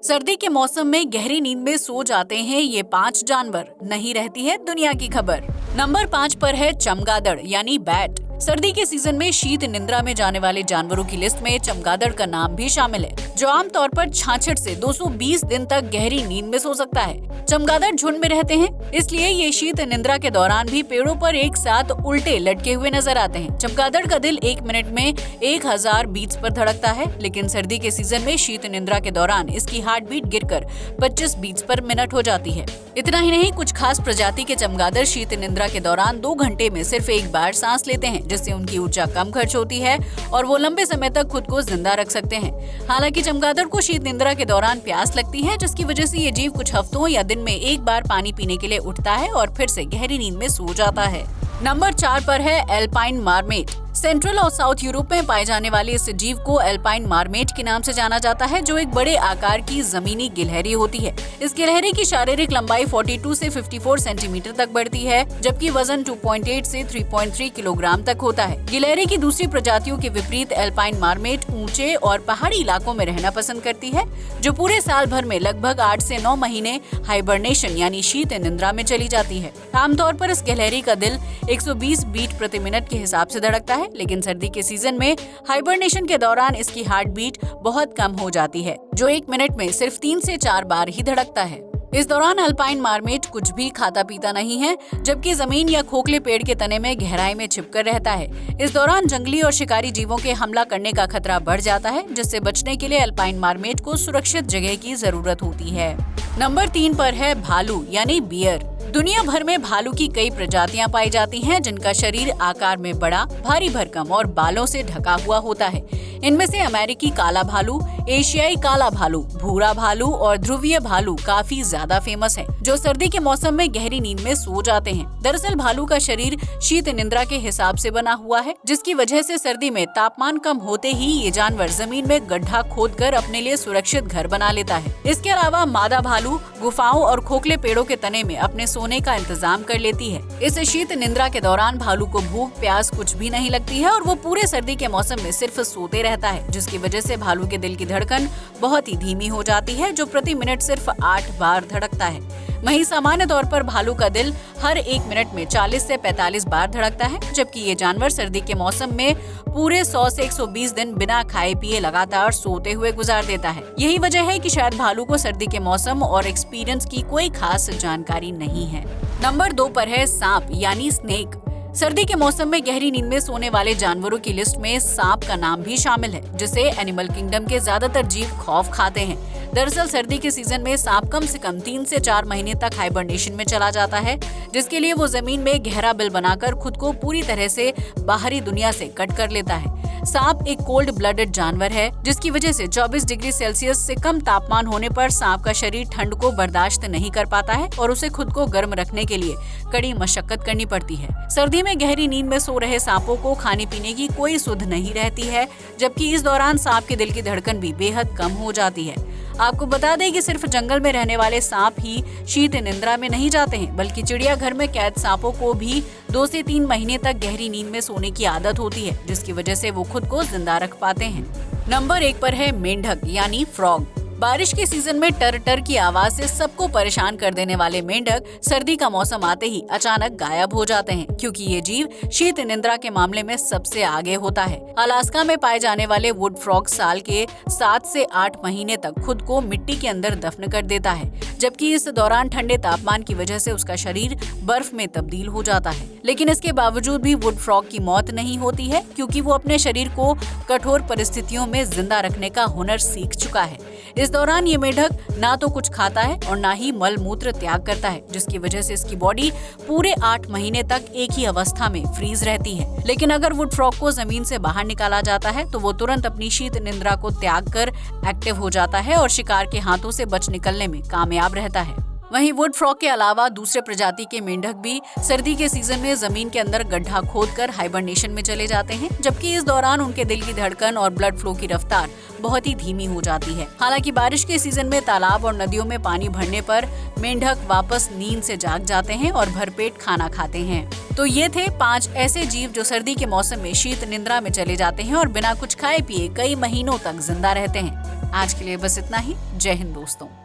सर्दी के मौसम में गहरी नींद में सो जाते हैं ये 5 जानवर, नहीं रहती है दुनिया की खबर। नंबर 5 पर है चमगादड़ यानी बैट। सर्दी के सीजन में शीत निद्रा में जाने वाले जानवरों की लिस्ट में चमगादड़ का नाम भी शामिल है, जो आमतौर पर 66 से 220 दिन तक गहरी नींद में सो सकता है। चमगादड़ झुंड में रहते हैं, इसलिए ये शीत निद्रा के दौरान भी पेड़ों पर एक साथ उल्टे लटके हुए नजर आते हैं। चमगादड़ का दिल 1 मिनट में 1000 बीट्स पर धड़कता है, लेकिन सर्दी के सीजन में शीत निद्रा के दौरान इसकी हार्ट बीट गिरकर 25 बीट्स पर मिनट हो जाती है। इतना ही नहीं, कुछ खास प्रजाति के चमगादड़ शीत निद्रा के दौरान 2 घंटे में सिर्फ एक बार सांस लेते हैं, जिससे उनकी ऊर्जा कम खर्च होती है और वो लंबे समय तक खुद को जिंदा रख सकते हैं। हालांकि चमगादड़ को शीत निद्रा के दौरान प्यास लगती है, जिसकी वजह से ये जीव कुछ हफ्तों या दिन में एक बार पानी पीने के लिए उठता है और फिर से गहरी नींद में सो जाता है। नंबर 4 पर है एल्पाइन मार्मेट। सेंट्रल और साउथ यूरोप में पाए जाने वाले इस जीव को एल्पाइन मार्मेट के नाम से जाना जाता है, जो एक बड़े आकार की जमीनी गिलहरी होती है। इस गिलहरी की शारीरिक लंबाई 42 से 54 सेंटीमीटर तक बढ़ती है, जबकि वजन 2.8 से 3.3 किलोग्राम तक होता है। गिलहरी की दूसरी प्रजातियों के विपरीत एल्पाइन मार्मेट ऊंचे और पहाड़ी इलाकों में रहना पसंद करती है, जो पूरे साल भर में लगभग 8 से 9 महीने हाइबरनेशन यानी शीत निद्रा में चली जाती है। आमतौर पर इस गिलहरी का दिल 120 बीट प्रति मिनट के हिसाब से धड़कता है, लेकिन सर्दी के सीजन में हाइबरनेशन के दौरान इसकी हार्ट बीट बहुत कम हो जाती है, जो 1 मिनट में सिर्फ 3 से 4 बार ही धड़कता है। इस दौरान अल्पाइन मार्मेट कुछ भी खाता पीता नहीं है, जबकि जमीन या खोखले पेड़ के तने में गहराई में छिपकर रहता है। इस दौरान जंगली और शिकारी जीवों के हमला करने का खतरा बढ़ जाता है, जिससे बचने के लिए अल्पाइन मार्मेट को सुरक्षित जगह की जरूरत होती है। नंबर 3 पर है भालू यानी बियर। दुनिया भर में भालू की कई प्रजातियां पाई जाती हैं, जिनका शरीर आकार में बड़ा, भारी भरकम और बालों से ढका हुआ होता है। इनमें से अमेरिकी काला भालू, एशियाई काला भालू, भूरा भालू और ध्रुवीय भालू काफी ज्यादा फेमस हैं, जो सर्दी के मौसम में गहरी नींद में सो जाते हैं। दरअसल भालू का शरीर शीत निद्रा के हिसाब से बना हुआ है, जिसकी वजह से सर्दी में तापमान कम होते ही ये जानवर जमीन में गड्ढा खोदकर अपने लिए सुरक्षित घर बना लेता है। इसके अलावा मादा भालू गुफाओं और खोखले पेड़ों के तने में अपने सोने का इंतजाम कर लेती है। इस शीत निद्रा के दौरान भालू को भूख प्यास कुछ भी नहीं लगती है और वो पूरे सर्दी के मौसम में सिर्फ सोते रहता है, जिसकी वजह से भालू के दिल की धड़कन बहुत ही धीमी हो जाती है, जो प्रति मिनट सिर्फ 8 बार धड़कता है। वहीं सामान्य तौर पर भालू का दिल हर 1 मिनट में 40 से 45 बार धड़कता है, जबकि ये जानवर सर्दी के मौसम में पूरे 100 से 120 दिन बिना खाए पिए लगातार सोते हुए गुजार देता है। यही वजह है कि शायद भालू को सर्दी के मौसम और एक्सपीरियंस की कोई खास जानकारी नहीं है। नंबर 2 पर है सांप यानी स्नेक। सर्दी के मौसम में गहरी नींद में सोने वाले जानवरों की लिस्ट में सांप का नाम भी शामिल है, जिसे एनिमल किंगडम के ज्यादातर जीव खौफ खाते हैं। दरअसल सर्दी के सीजन में सांप कम से कम 3 से 4 महीने तक हाइबरनेशन में चला जाता है, जिसके लिए वो जमीन में गहरा बिल बनाकर खुद को पूरी तरह से बाहरी दुनिया से कट कर लेता है। सांप एक कोल्ड ब्लडेड जानवर है, जिसकी वजह से 24 डिग्री सेल्सियस से कम तापमान होने पर सांप का शरीर ठंड को बर्दाश्त नहीं कर पाता है और उसे खुद को गर्म रखने के लिए कड़ी मशक्कत करनी पड़ती है। सर्दी में गहरी नींद में सो रहे सांपों को खाने पीने की कोई सुध नहीं रहती है, जबकि इस दौरान सांप के दिल की धड़कन भी बेहद कम हो जाती है। आपको बता दें कि सिर्फ जंगल में रहने वाले सांप ही शीत निद्रा में नहीं जाते हैं, बल्कि चिड़ियाघर में कैद सांपों को भी 2 से 3 महीने तक गहरी नींद में सोने की आदत होती है, जिसकी वजह से वो खुद को जिंदा रख पाते हैं। नंबर 1 पर है मेंढक यानी फ्रॉग। बारिश के सीजन में टर टर की आवाज से सबको परेशान कर देने वाले मेंढक सर्दी का मौसम आते ही अचानक गायब हो जाते हैं, क्योंकि ये जीव शीत निद्रा के मामले में सबसे आगे होता है। अलास्का में पाए जाने वाले वुड फ्रॉग साल के 7 से 8 महीने तक खुद को मिट्टी के अंदर दफन कर देता है, जबकि इस दौरान ठंडे तापमान की वजह से उसका शरीर बर्फ में तब्दील हो जाता है। लेकिन इसके बावजूद भी वुड फ्रॉग की मौत नहीं होती है, क्योंकि वो अपने शरीर को कठोर परिस्थितियों में जिंदा रखने का हुनर सीख चुका है। इस दौरान ये मेंढक ना तो कुछ खाता है और ना ही मल मूत्र त्याग करता है, जिसकी वजह से इसकी बॉडी पूरे 8 महीने तक एक ही अवस्था में फ्रीज रहती है। लेकिन अगर वुड फ्रॉग को जमीन से बाहर निकाला जाता है तो वो तुरंत अपनी शीत निद्रा को त्याग कर एक्टिव हो जाता है और शिकार के हाथों से बच निकलने में कामयाब रहता है। वहीं वुड फ्रॉग के अलावा दूसरे प्रजाति के मेंढक भी सर्दी के सीजन में जमीन के अंदर गड्ढा खोदकर हाइबरनेशन में चले जाते हैं, जबकि इस दौरान उनके दिल की धड़कन और ब्लड फ्लो की रफ्तार बहुत ही धीमी हो जाती है। हालांकि बारिश के सीजन में तालाब और नदियों में पानी भरने पर मेंढक वापस नींद से जाग जाते हैं और भरपेट खाना खाते हैं। तो ये थे 5 ऐसे जीव जो सर्दी के मौसम में शीत निद्रा में चले जाते हैं और बिना कुछ खाए पिए कई महीनों तक जिंदा रहते हैं। आज के लिए बस इतना ही। जय हिंद दोस्तों।